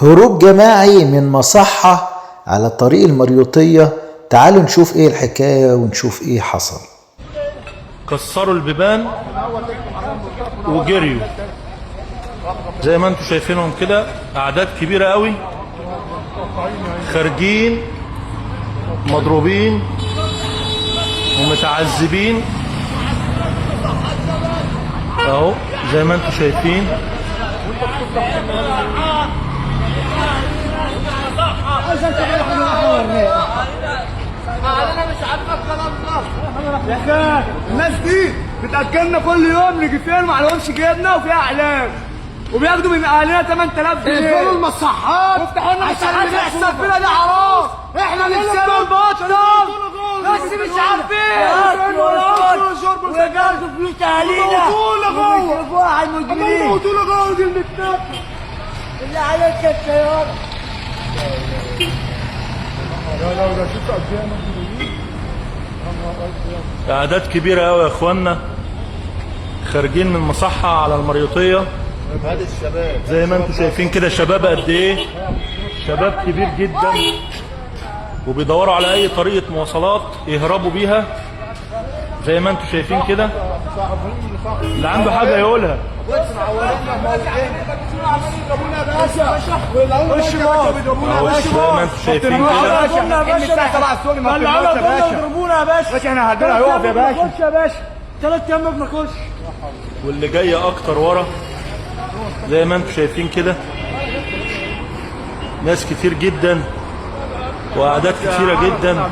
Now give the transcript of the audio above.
هروب جماعي من مصحة على طريق المريوطية. تعالوا نشوف ايه الحكاية ونشوف ايه حصل. كسروا البيبان وجريوا زي ما انتم شايفينهم كده، اعداد كبيرة قوي خارجين مضروبين ومتعذبين اهو زي ما انتم شايفين. الناس دي بتاكلنا كل يوم، نيجي فين ما عليهمش جبنه وفيها اعلام، وبياخدوا من اهالينا 8000 جنيه. اقفلوا المصحات وافتحوا لنا المصحات اللي يحصل فينا ده حرام. احنا نفسنا نبطل بس مش عارفين ويجردوا فلوس اهالينا ويشوفوها على المجرمين. موتونا جوه دي المكتب اللي عليك السياره. اعداد كبيرة قوي يا اخوانا خارجين من مصحة على المريوطية زي ما انتم شايفين كده. شباب قد ايه، شباب كبير جدا، وبيدوروا على اي طريقة مواصلات يهربوا بيها زي ما انتم شايفين كده. اللي عنده حاجة يقولها. وش زي ما انتم شايفين كده. يضربونا يا باشا. احنا هدينا هيقف يا باشا. خش يا باشا 3 ايام ما بناكلش. واللي جاي اكتر ورا زي ما انتم شايفين كده، ناس كتير جدا واعداد كتيرة جدا.